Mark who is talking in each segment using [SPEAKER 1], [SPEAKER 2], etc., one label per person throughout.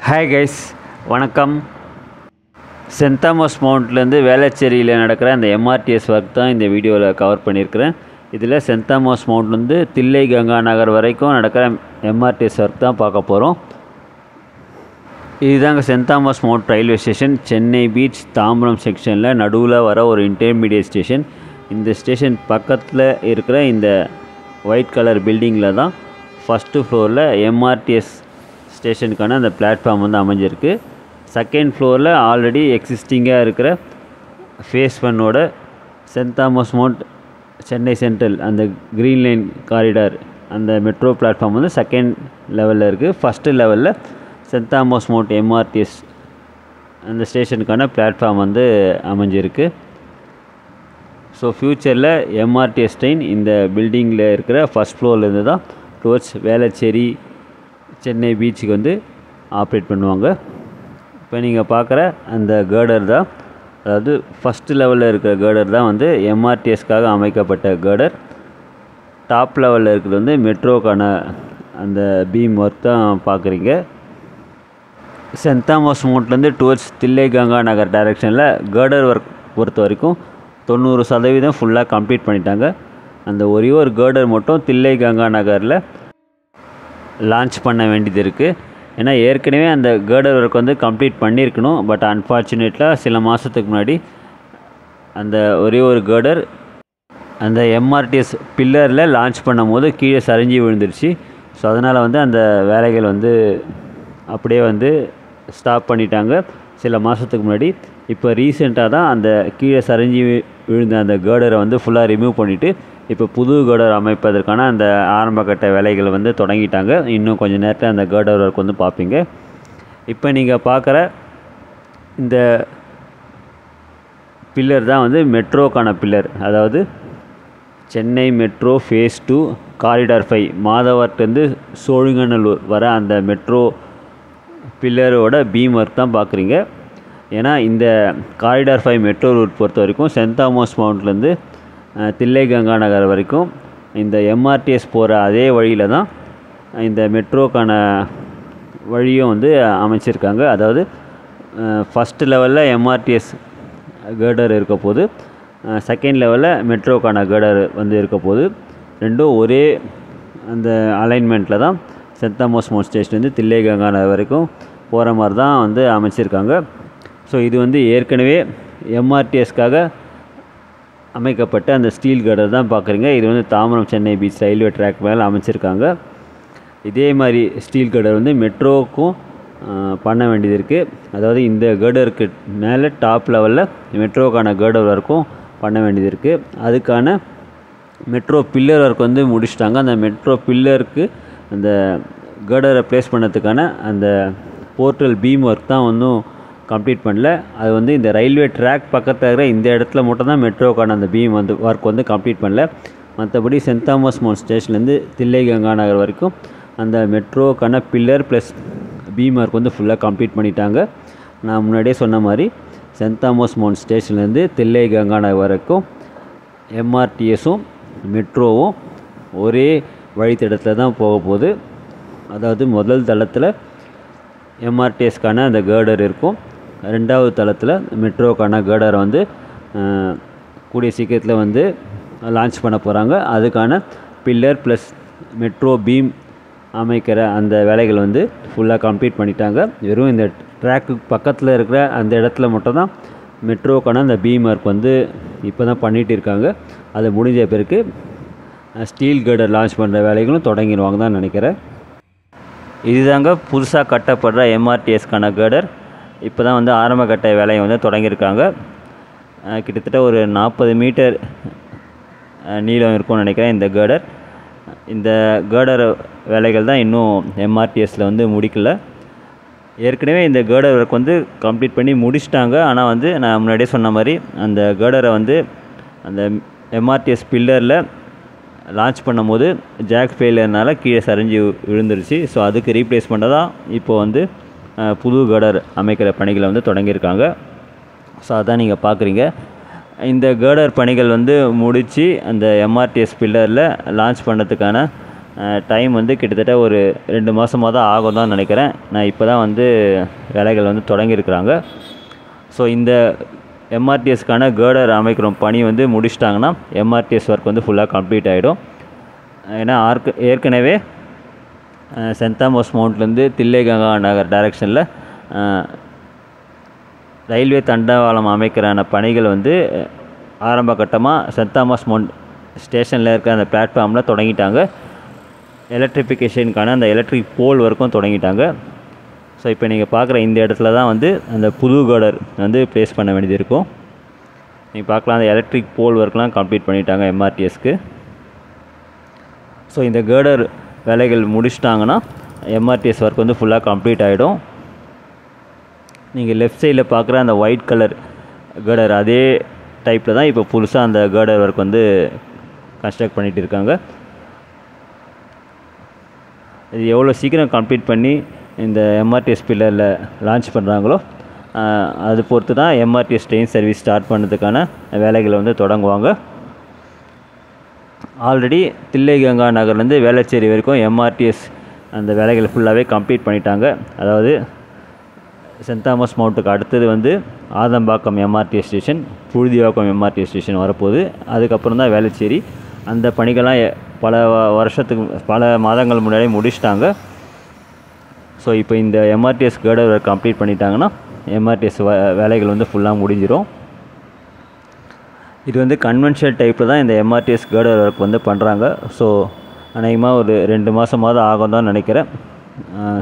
[SPEAKER 1] Hi guys, வணக்கம். Send Thomas மவுண்ட்லேருந்து வேளச்சேரியில் நடக்கிற அந்த எம்ஆர்டிஎஸ் ஒர்க் தான் இந்த வீடியோவில் கவர் பண்ணியிருக்கிறேன். இதில் சென்ட் தாமஸ் மவுண்ட்லேருந்து தில்லை கங்கா நகர் வரைக்கும் நடக்கிற எம்ஆர்டிஎஸ் ஒர்க் தான் பார்க்க போகிறோம். இதுதாங்க சென்ட் தாமஸ் மவுண்ட் ரயில்வே ஸ்டேஷன். சென்னை பீச் தாம்பரம் செக்ஷனில் நடுவில் வர ஒரு இன்டர்மீடியட் ஸ்டேஷன். இந்த ஸ்டேஷன் பக்கத்தில் இருக்கிற இந்த ஒயிட் கலர் பில்டிங்கில் தான் ஃபஸ்ட்டு ஃப்ளோரில் எம்ஆர்டிஎஸ் ஸ்டேஷனுக்கான அந்த பிளாட்ஃபார்ம் வந்து அமைஞ்சிருக்கு. செகண்ட் ஃப்ளோரில் ஆல்ரெடி எக்ஸிஸ்டிங்காக இருக்கிற ஃபேஸ் 1ஓட சென்ட் தாமஸ் மவுண்ட் சென்னை சென்ட்ரல் அந்த க்ரீன் லைன் காரிடார் அந்த மெட்ரோ பிளாட்ஃபார்ம் வந்து செகண்ட் லெவலில் இருக்குது. ஃபஸ்ட்டு லெவலில் சென்ட் தாமஸ் மவுண்ட் எம்ஆர்டிஎஸ் அந்த ஸ்டேஷனுக்கான பிளாட்ஃபார்ம் வந்து அமைஞ்சிருக்கு. ஸோ ஃப்யூச்சரில் எம்ஆர்டிஎஸ் ட்ரெயின் இந்த பில்டிங்கில் இருக்கிற ஃபஸ்ட் ஃப்ளோர்லேருந்து தான் டுவர்ட்ஸ் வேளச்சேரி சென்னை பீச்சுக்கு வந்து ஆப்ரேட் பண்ணுவாங்க. இப்போ நீங்கள் பார்க்குற அந்த கேர்டர் தான், அதாவது ஃபஸ்ட்டு லெவலில் இருக்கிற கேர்டர் தான் வந்து எம்ஆர்டிஎஸ்க்காக அமைக்கப்பட்ட கேர்டர். டாப் லெவலில் இருக்கிறது வந்து மெட்ரோக்கான அந்த பீம் ஒர்க் தான் பார்க்குறீங்க. சென்ட் தாமஸ் மவுண்ட்லேருந்து டுவர்ட்ஸ் தில்லை கங்கா நகர் டைரெக்ஷனில் கேர்டர் ஒர்க் பொறுத்த வரைக்கும் 90% ஃபுல்லாக கம்ப்ளீட் பண்ணிட்டாங்க. அந்த ஒரே ஒரு கேர்டர் மட்டும் தில்லை கங்கா நகரில் லான்ச் பண்ண வேண்டியது இருக்குது. ஏன்னா ஏற்கனவே அந்த கேர்டர் ஒர்க் வந்து கம்ப்ளீட் பண்ணியிருக்கணும். பட் அன்ஃபார்ச்சுனேட்டாக சில மாதத்துக்கு முன்னாடி அந்த ஒரே ஒரு கேர்டர் அந்த எம்ஆர்டிஎஸ் பில்லரில் லான்ச் பண்ணும் போது கீழே சரிஞ்சு விழுந்துருச்சு. ஸோ அதனால் வந்து அந்த வேலைகள் வந்து அப்படியே வந்து ஸ்டாப் பண்ணிட்டாங்க சில மாதத்துக்கு முன்னாடி. இப்போ ரீசெண்டாக தான் அந்த கீழே சரிஞ்சு விழுந்த அந்த கேர்டரை வந்து ஃபுல்லாக ரிமூவ் பண்ணிவிட்டு இப்போ புது கேர்டர் அமைப்பதற்கான அந்த ஆரம்பகட்ட வேலைகள் வந்து தொடங்கிட்டாங்க. இன்னும் கொஞ்சம் நேரத்தில் அந்த கேர்டர் ஒர்க் வந்து பார்ப்பீங்க. இப்போ நீங்கள் பார்க்குற இந்த பில்லர் தான் வந்து மெட்ரோக்கான பில்லர். அதாவது சென்னை மெட்ரோ ஃபேஸ் 2 காரிடார் 5 மாதவர்லேருந்து சோழிங்கநல்லூர் வர அந்த மெட்ரோ பில்லரோட பீம் ஒர்க் தான் பார்க்குறீங்க. ஏன்னா இந்த காரிடார் 5 மெட்ரோ ரூட் பொறுத்த வரைக்கும் சென்ட் தாமஸ் மவுண்ட்லேருந்து தில்லை கங்கா நகர் வரைக்கும் இந்த எம்ஆர்டிஎஸ் போகிற அதே வழியில் தான் இந்த மெட்ரோக்கான வழியும் வந்து அமைச்சிருக்காங்க. அதாவது ஃபஸ்ட்டு லெவலில் எம்ஆர்டிஎஸ் கேர்டர் இருக்க போது, செகண்ட் லெவலில் மெட்ரோக்கான கேர்டர் வந்து இருக்க போது, ரெண்டும் ஒரே அந்த அலைன்மெண்ட்டில் தான் சென்ட் தாமஸ் மவுண்ட் ஸ்டேஷன்லேருந்து தில்லை கங்கா நகர் வரைக்கும் போகிற மாதிரி தான் வந்து அமைச்சிருக்காங்க. ஸோ இது வந்து ஏற்கனவே எம்ஆர்டிஎஸ்க்காக அமைக்கப்பட்ட அந்த ஸ்டீல் கேர்டர் தான் பார்க்குறீங்க. இது வந்து தாம்பரம் சென்னை பீச் ரயில்வே ட்ராக் மேலே அமைச்சிருக்காங்க. இதே மாதிரி ஸ்டீல் கேர்டர் வந்து மெட்ரோவுக்கும் பண்ண வேண்டியது இருக்குது. அதாவது இந்த கேர்டருக்கு மேலே டாப் லெவலில் மெட்ரோக்கான கேர்டர் ஒர்க்கும் பண்ண வேண்டியது இருக்குது. அதுக்கான மெட்ரோ பில்லர் ஒர்க் வந்து முடிச்சிட்டாங்க. அந்த மெட்ரோ பில்லருக்கு அந்த கேர்டரை ப்ளேஸ் பண்ணதுக்கான அந்த போர்ட்டல் பீம் ஒர்க் தான் ஒன்றும் கம்ப்ளீட் பண்ணல. அது வந்து இந்த ரயில்வே ட்ராக் பக்கத்தில் இருக்கிற இந்த இடத்துல மட்டும் தான் மெட்ரோக்கான அந்த பீம் வந்து ஒர்க் வந்து கம்ப்ளீட் பண்ணல. மற்றபடி சென்ட் தாமஸ் மவுண்ட் ஸ்டேஷன்லேருந்து தில்லை கங்கா நகர் வரைக்கும் அந்த மெட்ரோக்கான பில்லர் ப்ளஸ் பீம் ஒர்க் வந்து ஃபுல்லாக கம்ப்ளீட் பண்ணிட்டாங்க. நான் முன்னாடியே சொன்ன மாதிரி சென்ட் தாமஸ் மவுண்ட் ஸ்டேஷன்லேருந்து தில்லை கங்கா நகர் வரைக்கும் எம்ஆர்டிஎஸும் மெட்ரோவும் ஒரே வழித்தடத்தில் தான் போக போகுது. அதாவது முதல் தளத்தில் எம்ஆர்டிஎஸ்க்கான அந்த கேர்டர் இருக்கும். ரெண்டாவது தளத்தில் மெட்ரோக்கான கேர்டரை வந்து கூடிய சீக்கிரத்தில் வந்து லான்ச் பண்ண போகிறாங்க. அதுக்கான பில்லர் ப்ளஸ் மெட்ரோ பீம் அமைக்கிற அந்த வேலைகள் வந்து ஃபுல்லாக கம்ப்ளீட் பண்ணிட்டாங்க. வெறும் இந்த ட்ராக்கு பக்கத்தில் இருக்கிற அந்த இடத்துல மட்டும் தான் மெட்ரோக்கான அந்த பீம் ஒர்க் வந்து இப்போ தான் பண்ணிகிட்டு இருக்காங்க. அது முடிஞ்ச பிறகு ஸ்டீல் கேர்டர் லான்ச் பண்ணுற வேலைகளும் தொடங்கிடுவாங்க தான் நினைக்கிறேன். இதுதாங்க புதுசாக கட்டப்படுற எம்ஆர்டிஎஸ்க்கான கேர்டர். இப்போ தான் வந்து ஆரம்ப கட்ட வேலையை வந்து தொடங்கியிருக்காங்க. கிட்டத்தட்ட ஒரு 40 மீட்டர் நீளம் இருக்கும்னு நினைக்கிறேன் இந்த கேர்டர். இந்த கேர்டர் வேலைகள் தான் இன்னும் எம்ஆர்டிஎஸில் வந்து முடிக்கல. ஏற்கனவே இந்த கேர்டர் ஒர்க் வந்து கம்ப்ளீட் பண்ணி முடிச்சிட்டாங்க. ஆனால் வந்து நான் முன்னாடியே சொன்ன மாதிரி அந்த கேர்டரை வந்து அந்த எம்ஆர்டிஎஸ் பில்லரில் லான்ச் பண்ணும்போது ஜாக் ஃபெயிலியர்னால கீழே சரிஞ்சு விழுந்துருச்சு. ஸோ அதுக்கு ரீப்ளேஸ்மெண்ட்டாக தான் இப்போ வந்து புது கேர்டர் அமைக்கிற பணிகளை வந்து தொடங்கியிருக்காங்க. ஸோ அதான் நீங்கள் பார்க்குறீங்க. இந்த கேர்டர் பணிகள் வந்து முடித்து அந்த எம்ஆர்டிஎஸ் பில்லரில் லான்ச் பண்ணுறதுக்கான டைம் வந்து கிட்டத்தட்ட ஒரு 2 மாதமாக தான் ஆகும் தான் நினைக்கிறேன். நான் இப்போ தான் வந்து வேலைகள் வந்து தொடங்கியிருக்கிறாங்க. ஸோ இந்த எம்ஆர்டிஎஸ்க்கான கேர்டர் அமைக்கிற பணி வந்து முடிச்சிட்டாங்கன்னா எம்ஆர்டிஎஸ் ஒர்க் வந்து ஃபுல்லாக கம்ப்ளீட் ஆகிடும். ஏன்னா ஏற்கனவே சென்ட் தாமஸ் மவுண்ட்லேருந்து தில்லைகங்கா நகர் டைரெக்ஷனில் ரயில்வே தண்டவாளம் அமைக்கிறான பணிகள் வந்து ஆரம்ப கட்டமாக சென்ட் தாமஸ் மவுண்ட் ஸ்டேஷனில் இருக்கிற அந்த பிளாட்ஃபார்மில் தொடங்கிட்டாங்க. எலக்ட்ரிஃபிகேஷனுக்கான அந்த எலக்ட்ரிக் போல் ஒர்க்கும் தொடங்கிட்டாங்க. ஸோ இப்போ நீங்கள் பார்க்குற இந்த இடத்துல தான் வந்து அந்த புது கேர்டர் வந்து ப்ளேஸ் பண்ண வேண்டியது இருக்கும். நீங்கள் பார்க்கலாம், அந்த எலக்ட்ரிக் போல் ஒர்க்லாம் கம்ப்ளீட் பண்ணிட்டாங்க எம்ஆர்டிஎஸ்க்கு. ஸோ இந்த கேர்டர் வேலைகள் முடிச்சிட்டாங்கன்னா எம்ஆர்டிஎஸ் ஒர்க் வந்து ஃபுல்லாக கம்ப்ளீட் ஆகிடும். நீங்கள் லெஃப்ட் சைடில் பார்க்குற அந்த ஒயிட் கலர் கேர்டர் அதே டைப்பில் தான் இப்போ புதுசாக அந்த கேர்டர் ஒர்க் வந்து கன்ஸ்ட்ரக்ட் பண்ணிகிட்டு இருக்காங்க. இது எவ்வளோ சீக்கிரம் கம்ப்ளீட் பண்ணி இந்த எம்ஆர்டிஎஸ் பில்லரில் லான்ச் பண்ணுறாங்களோ அது பொறுத்து தான் எம்ஆர்டிஎஸ் ட்ரெயின் சர்வீஸ் ஸ்டார்ட் பண்ணுறதுக்கான வேலைகளை வந்து தொடங்குவாங்க. ஆல்ரெடி தில்லைகங்கா நகர்லேருந்து வேளச்சேரி வரைக்கும் எம்ஆர்டிஎஸ் அந்த வேலைகள் ஃபுல்லாகவே கம்ப்ளீட் பண்ணிட்டாங்க. அதாவது சென்ட் தாமஸ் மவுண்ட்டுக்கு அடுத்தது வந்து Adambakkam MRTS station, Puzhuthivakkam MRTS station வரப்போகுது. அதுக்கப்புறம் தான் வேளச்சேரி. அந்த பணிகள்லாம் பல மாதங்கள் முன்னாடி முடிச்சிட்டாங்க. ஸோ இப்போ இந்த எம்ஆர்டிஎஸ் கேர்டர் ஒர்க் கம்ப்ளீட் பண்ணிட்டாங்கன்னா எம்ஆர்டிஎஸ் வேலைகள் வந்து ஃபுல்லாக முடிஞ்சிடும். இது வந்து கன்வென்ஷனல் டைப்பில் தான் இந்த எம்ஆர்டிஎஸ் கேர்டர் ஒர்க் வந்து பண்ணுறாங்க. ஸோ அநேகமாக ஒரு 2 மாதமாவது ஆகும் தான் நினைக்கிறேன்.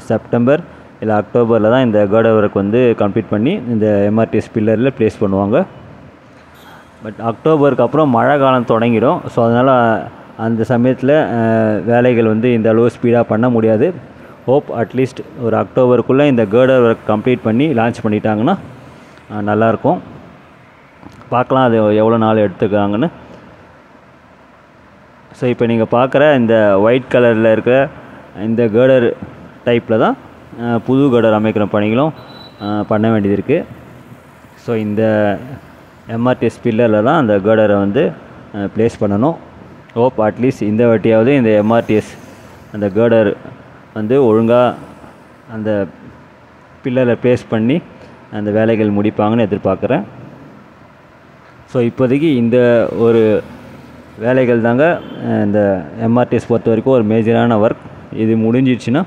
[SPEAKER 1] செப்டம்பர் இல்லை அக்டோபரில் தான் இந்த கேர்டர் ஒர்க் வந்து கம்ப்ளீட் பண்ணி இந்த எம்ஆர்டிஎஸ் பில்லரில் ப்ளேஸ் பண்ணுவாங்க. பட் அக்டோபருக்கு அப்புறம் மழை காலம் தொடங்கிடும். ஸோ அதனால் அந்த சமயத்தில் வேலைகள் வந்து இந்த அளவு ஸ்பீடாக பண்ண முடியாது. ஹோப் அட்லீஸ்ட் ஒரு அக்டோபருக்குள்ளே இந்த கேர்டர் ஒர்க் கம்ப்ளீட் பண்ணி லான்ச் பண்ணிட்டாங்கன்னா நல்லாயிருக்கும். பார்க்கலாம் அது எவ்வளோ நாள் எடுத்துக்கிறாங்கன்னு. ஸோ இப்போ நீங்கள் பார்க்குற இந்த ஒயிட் கலரில் இருக்கிற இந்த கேர்டர் டைப்பில் தான் புது கேர்டர் அமைக்கிற பணிகளும் பண்ண வேண்டியது இருக்குது. ஸோ இந்த எம்ஆர்டிஎஸ் பில்லரில் தான் அந்த கேர்டரை வந்து ப்ளேஸ் பண்ணணும். ஹோப் அட்லீஸ்ட் இந்த வாட்டியாவது இந்த எம்ஆர்டிஎஸ் அந்த கேர்டர் வந்து ஒழுங்காக அந்த பில்லரில் ப்ளேஸ் பண்ணி அந்த வேலைகள் முடிப்பாங்கன்னு எதிர்பார்க்குறேன். ஸோ இப்போதைக்கு இந்த ஒரு வேலைகள் தாங்க இந்த எம்ஆர்டிஎஸ் பொறுத்த வரைக்கும் ஒரு மேஜரான ஒர்க். இது முடிஞ்சிடுச்சுன்னா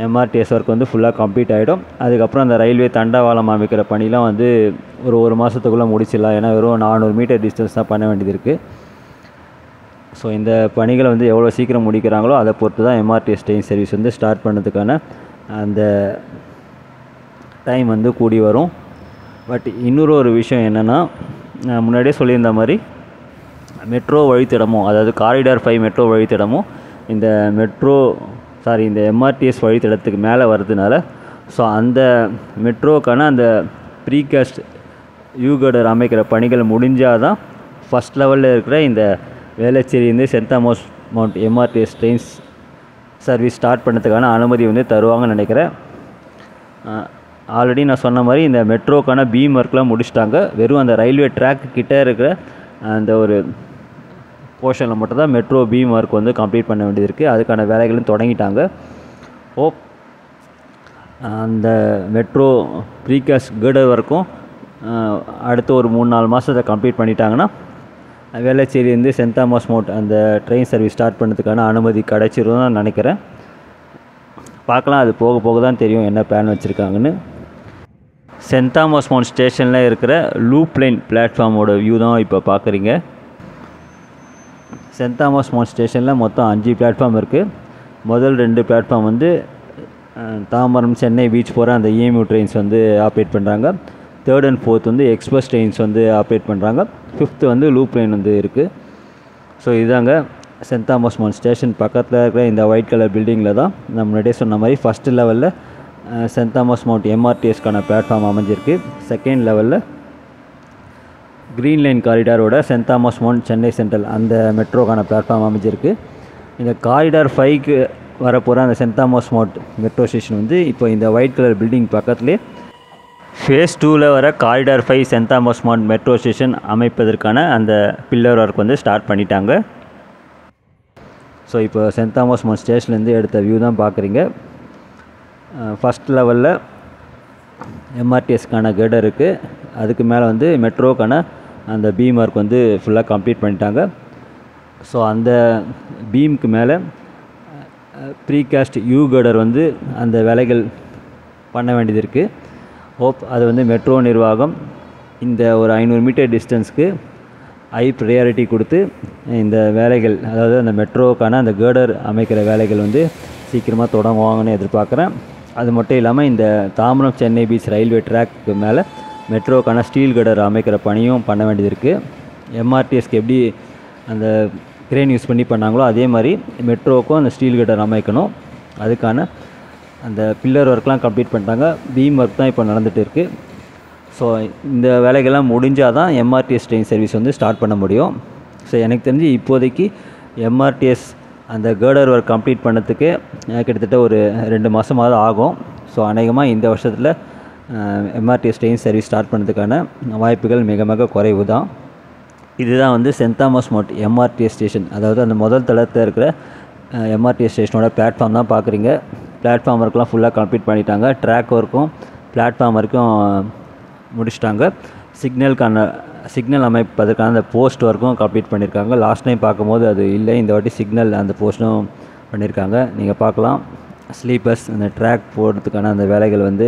[SPEAKER 1] எம்ஆர்டிஎஸ் ஒர்க் வந்து ஃபுல்லாக கம்ப்ளீட் ஆகிடும். அதுக்கப்புறம் அந்த ரயில்வே தண்டவாளம் அமைக்கிற பணிலாம் வந்து ஒரு மாதத்துக்குள்ளே முடிச்சிடலாம். ஏன்னா வெறும் 400 மீட்டர் டிஸ்டன்ஸ் தான் பண்ண வேண்டியது இருக்குது. ஸோ இந்த பணிகளை வந்து எவ்வளோ சீக்கிரம் முடிக்கிறாங்களோ அதை பொறுத்து தான் எம்ஆர்டிஎஸ் ட்ரெயின் சர்வீஸ் வந்து ஸ்டார்ட் பண்ணுறதுக்கான அந்த டைம் வந்து கூடி வரும். பட் இன்னொரு ஒரு விஷயம் என்னென்னா, நான் முன்னாடியே சொல்லியிருந்த மாதிரி மெட்ரோ வழித்தடமும், அதாவது காரிடார் 5 மெட்ரோ வழித்தடமும் இந்த இந்த எம்ஆர்டிஎஸ் வழித்தடத்துக்கு மேலே வர்றதுனால ஸோ அந்த மெட்ரோக்கான அந்த ப்ரீகாஸ்ட் யூகர்டர் அமைக்கிற பணிகள் முடிஞ்சால் தான் ஃபஸ்ட் லெவலில் இருக்கிற இந்த வேளச்சேரியிலேருந்து St Thomas Mount MRTS trains service start பண்ணுறதுக்கான அனுமதி வந்து தருவாங்கன்னு நினைக்கிறேன். ஆல்ரெடி நான் சொன்ன மாதிரி இந்த மெட்ரோக்கான பீம் ஒர்க்லாம் முடிச்சிட்டாங்க. வெறும் அந்த ரயில்வே ட்ராக் கிட்டே இருக்கிற அந்த ஒரு போர்ஷனில் மட்டும் தான் மெட்ரோ பீம் ஒர்க் வந்து கம்ப்ளீட் பண்ண வேண்டியது இருக்குது. அதுக்கான வேலைகளும் தொடங்கிட்டாங்க. ஹோப் அந்த மெட்ரோ ப்ரீகாஸ்ட் கேர்டர் ஒர்க்கும் அடுத்த ஒரு 3-4 மாதத்தை கம்ப்ளீட் பண்ணிட்டாங்கன்னா வேளச்சேரியிலேருந்து சென்ட் தாமஸ் மவுண்ட் அந்த ட்ரெயின் சர்வீஸ் ஸ்டார்ட் பண்ணுறதுக்கான அனுமதி கிடச்சிரும் தான் நினைக்கிறேன். பார்க்கலாம், அது போக போக தான் தெரியும் என்ன பிளான் வச்சுருக்காங்கன்னு. சென்ட் தாமஸ் மவுண்ட் ஸ்டேஷனில் இருக்கிற லூப் லைன் பிளாட்ஃபார்மோட வியூ தான் இப்போ பார்க்குறீங்க. சென்ட் தாமஸ் மவுண்ட் ஸ்டேஷனில் மொத்தம் 5 பிளாட்ஃபார்ம் இருக்குது. முதல் 2 பிளாட்ஃபார்ம் வந்து தாம்பரம் சென்னை பீச் போகிற அந்த EMU ட்ரெயின்ஸ் வந்து ஆப்ரேட் பண்ணுறாங்க. 3rd and 4th வந்து எக்ஸ்பிரஸ் ட்ரெயின்ஸ் வந்து ஆப்ரேட் பண்ணுறாங்க. 5th வந்து லூப் லைன் வந்து இருக்குது. ஸோ இதாங்க சென்ட் தாமஸ் மவுண்ட் ஸ்டேஷன் பக்கத்தில் இருக்கிற இந்த ஒயிட் கலர் பில்டிங்கில் தான் நான் முன்னாடியே சொன்ன மாதிரி ஃபஸ்ட்டு லெவலில் சென்ட் தாமஸ் மவுண்ட் எம்ஆர்டிஎஸ்க்கான பிளாட்ஃபார்ம் அமைஞ்சிருக்கு. செகண்ட் லெவலில் க்ரீன் லைன் காரிடாரோட சென்ட் தாமஸ் மவுண்ட் சென்னை சென்ட்ரல் அந்த மெட்ரோக்கான பிளாட்ஃபார்ம் அமைஞ்சிருக்கு. இந்த காரிடார் 5க்கு வரப்போகிற அந்த சென்ட் தாமஸ் மவுண்ட் மெட்ரோ ஸ்டேஷன் வந்து இப்போ இந்த ஒயிட் கலர் பில்டிங் பக்கத்துலேயே ஃபேஸ் 2ல் வர corridor 5 St Thomas Mount metro station அமைப்பதற்கான அந்த பில்லர் ஒர்க் வந்து ஸ்டார்ட் பண்ணிட்டாங்க. ஸோ இப்போ சென்ட் தாமஸ் மவுண்ட் ஸ்டேஷன்லேருந்து எடுத்த வியூ தான் பார்க்குறீங்க. ஃபஸ்ட் லெவலில் எம்ஆர்டிஎஸ்க்கான கேடர் இருக்குது. அதுக்கு மேலே வந்து மெட்ரோக்கான அந்த பீம் ஒர்க் வந்து ஃபுல்லாக கம்ப்ளீட் பண்ணிட்டாங்க. ஸோ அந்த பீமுக்கு மேலே ப்ரீகாஸ்ட் யூ கேடர் வந்து அந்த வேலைகள் பண்ண வேண்டியது இருக்குது. ஹோப் அது வந்து மெட்ரோ நிர்வாகம் இந்த ஒரு 500 மீட்டர் டிஸ்டன்ஸ்க்கு ஹை ப்ரையாரிட்டி கொடுத்து இந்த வேலைகள், அதாவது அந்த மெட்ரோக்கான அந்த கேடர் அமைக்கிற வேலைகள் வந்து சீக்கிரமாக தொடங்குவாங்கன்னு எதிர்பார்க்குறேன். அது மட்டும் இல்லாமல் இந்த தாம்பரம் சென்னை பீச் ரயில்வே ட்ராக்கு மேலே மெட்ரோக்கான ஸ்டீல் கேடர் அமைக்கிற பணியும் பண்ண வேண்டியது இருக்குது. எம்ஆர்டிஎஸ்க்கு எப்படி அந்த கிரேன் யூஸ் பண்ணி பண்ணாங்களோ அதே மாதிரி மெட்ரோவுக்கும் அந்த ஸ்டீல் கேடர் அமைக்கணும். அதுக்கான அந்த பில்லர் ஒர்க்லாம் கம்ப்ளீட் பண்ணிட்டாங்க. பீம் ஒர்க் தான் இப்போ நடந்துகிட்டு இருக்குது. ஸோ இந்த வேலைகள்லாம் முடிஞ்சால் தான் எம்ஆர்டிஎஸ் ட்ரெயின் சர்வீஸ் வந்து ஸ்டார்ட் பண்ண முடியும். ஸோ எனக்கு தெரிஞ்சு இப்போதைக்கு எம்ஆர்டிஎஸ் அந்த கேர்டர் ஒர்க் கம்ப்ளீட் பண்ணதுக்கு கிட்டத்தட்ட ஒரு 2 மாதமாவது ஆகும். ஸோ அநேகமாக இந்த வருஷத்தில் எம்ஆர்டிஎஸ் ட்ரெயின் சர்வீஸ் ஸ்டார்ட் பண்ணதுக்கான வாய்ப்புகள் மிக மிக குறைவு தான். இதுதான் வந்து சென்ட் தாமஸ் மவுண்ட் எம்ஆர்டிஎஸ் ஸ்டேஷன், அதாவது அந்த முதல் தளத்தில் இருக்கிற எம்ஆர்டிஎஸ் ஸ்டேஷனோட பிளாட்ஃபார்ம் தான் பார்க்குறீங்க. பிளாட்ஃபார்ம் ஒர்க்லாம் ஃபுல்லாக கம்ப்ளீட் பண்ணிட்டாங்க. ட்ராக் ஒர்க்கும் பிளாட்ஃபார்ம் வரைக்கும் முடிச்சிட்டாங்க. சிக்னல் அமைப்பதற்கான அந்த போஸ்ட் ஒர்க்கும் கம்ப்ளீட் பண்ணியிருக்காங்க. லாஸ்ட் டைம் பார்க்கும்போது அது இல்லை, இந்த வாட்டி சிக்னல் அந்த போஸ்ட்டும் பண்ணியிருக்காங்க. நீங்கள் பார்க்கலாம் ஸ்லீப்பர்ஸ் அந்த ட்ராக் போடுறதுக்கான அந்த வேலைகள் வந்து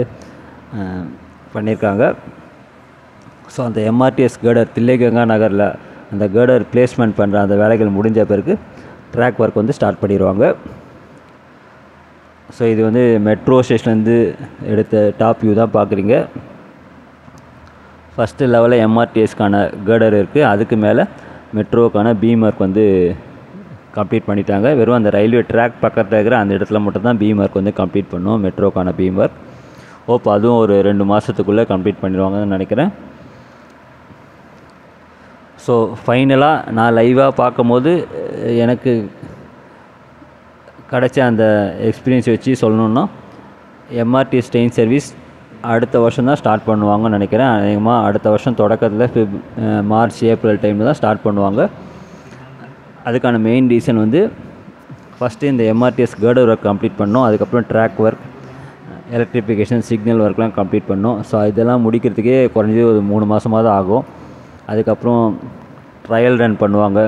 [SPEAKER 1] பண்ணியிருக்காங்க. ஸோ அந்த எம்ஆர்டிஎஸ் கேடர் தில்லைகங்கா நகரில் அந்த கேடர் பிளேஸ்மெண்ட் பண்ணுற அந்த வேலைகள் முடிஞ்ச பிறகு ட்ராக் ஒர்க் வந்து ஸ்டார்ட் பண்ணிடுவாங்க. ஸோ இது வந்து மெட்ரோ ஸ்டேஷன்லேருந்து எடுத்த டாப் வியூ தான் பார்க்குறீங்க. ஃபஸ்ட்டு லெவலில் எம்ஆர்டிஎஸ்க்கான கேடர் இருக்குது. அதுக்கு மேலே மெட்ரோக்கான பீம் ஒர்க் வந்து கம்ப்ளீட் பண்ணிட்டாங்க. வெறும் அந்த ரயில்வே ட்ராக் பக்கத்தில் இருக்கிற அந்த இடத்துல மட்டும்தான் பீம் ஒர்க் வந்து கம்ப்ளீட் பண்ணும், மெட்ரோக்கான பீம் ஒர்க். ஹோப் அதுவும் ஒரு 2 மாதத்துக்குள்ளே கம்ப்ளீட் பண்ணிடுவாங்கன்னு நினைக்கிறேன். ஸோ ஃபைனலாக நான் லைவாக பார்க்கும்போது எனக்கு கிடைச்ச அந்த எக்ஸ்பீரியன்ஸ் வச்சு சொல்லணுன்னா எம்ஆர்டிஎஸ் ட்ரெயின் சர்வீஸ் அடுத்த வருஷம் தான் ஸ்டார்ட் பண்ணுவாங்கன்னு நினைக்கிறேன். அதிகமாக அடுத்த வருஷம் தொடக்கத்தில் மார்ச் ஏப்ரல் டைமில் தான் ஸ்டார்ட் பண்ணுவாங்க. அதுக்கான மெயின் ரீசன் வந்து ஃபஸ்ட்டு இந்த எம்ஆர்டிஎஸ் கேர்டர் ஒர்க் கம்ப்ளீட் பண்ணோம். அதுக்கப்புறம் ட்ராக் ஒர்க், எலக்ட்ரிஃபிகேஷன், சிக்னல் ஒர்க்லாம் கம்ப்ளீட் பண்ணோம். ஸோ இதெல்லாம் முடிக்கிறதுக்கே குறைஞ்சது ஒரு 3 மாதமாக தான் ஆகும். அதுக்கப்புறம் ட்ரையல் ரன் பண்ணுவாங்க,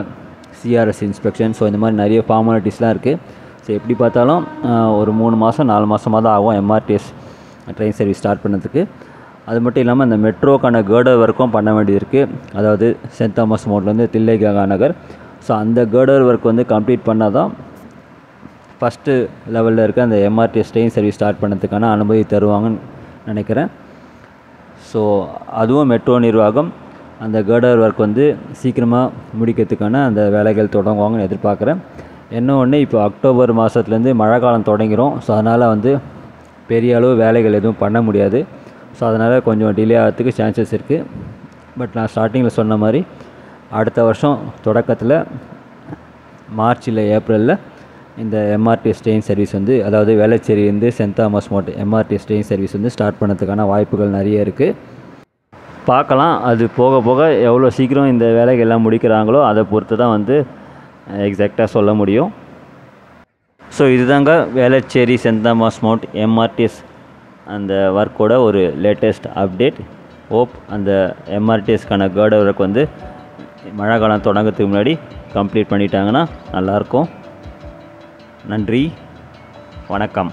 [SPEAKER 1] சிஆர்எஸ் இன்ஸ்பெக்ஷன். ஸோ இந்த மாதிரி நிறைய ஃபார்மாலிட்டிஸ்லாம் இருக்குது. ஸோ எப்படி பார்த்தாலும் ஒரு 3 மாதம் 4 மாதமாக தான் ஆகும் எம்ஆர்டிஎஸ் ட்ரெயின் சர்வீஸ் ஸ்டார்ட் பண்ணதுக்கு. அது மட்டும் இல்லாமல் அந்த மெட்ரோக்கான கேர்டர் ஒர்க்கும் பண்ண வேண்டியது இருக்குது. அதாவது சென்ட் தாமஸ் மவுண்ட்லேருந்து தில்லைகங்கா நகர். ஸோ அந்த கேர்டர் ஒர்க் வந்து கம்ப்ளீட் பண்ணால் தான் ஃபஸ்ட்டு லெவலில் இருக்க அந்த எம்ஆர்டிஎஸ் ட்ரெயின் சர்வீஸ் ஸ்டார்ட் பண்ணதுக்கான அனுமதி தருவாங்கன்னு நினைக்கிறேன். ஸோ அதுவும் மெட்ரோ நிர்வாகம் அந்த கேர்டர் ஒர்க் வந்து சீக்கிரமாக முடிக்கிறதுக்கான அந்த வேலைகள் தொடங்குவாங்கன்னு எதிர்பார்க்குறேன். என்ன ஒன்று, இப்போ அக்டோபர் மாதத்துலேருந்து மழை காலம் தொடங்கிடும். ஸோ அதனால் வந்து பெரிய அளவு வேலைகள் எதுவும் பண்ண முடியாது. ஸோ அதனால் கொஞ்சம் டிலே ஆகிறதுக்கு சான்சஸ் இருக்குது. பட் நான் ஸ்டார்டிங்கில் சொன்ன மாதிரி அடுத்த வருஷம் தொடக்கத்தில் மார்ச் இல்லை ஏப்ரலில் இந்த எம்ஆர்டிஎஸ் ட்ரெயின் சர்வீஸ் வந்து, அதாவது வேளச்சேரியிலேருந்து St Thomas Mount MRTS train service வந்து ஸ்டார்ட் பண்ணதுக்கான வாய்ப்புகள் நிறைய இருக்குது. பார்க்கலாம், அது போக போக எவ்வளோ சீக்கிரம் இந்த வேலைகள் எல்லாம் முடிக்கிறாங்களோ அதை பொறுத்து தான் வந்து எக்ஸாக்டாக சொல்ல முடியும். ஸோ இதுதாங்க வேளச்சேரி சென்ட் தாமஸ் மவுண்ட் எம்ஆர்டிஎஸ் அந்த ஒர்க்கோட ஒரு லேட்டஸ்ட் அப்டேட். ஹோப் அந்த எம்ஆர்டிஎஸ்க்கான கேர்டர் ஒர்க் வந்து மழை காலம் தொடங்கிறதுக்கு முன்னாடி கம்ப்ளீட் பண்ணிட்டாங்கன்னா நல்லாயிருக்கும். நன்றி, வணக்கம்.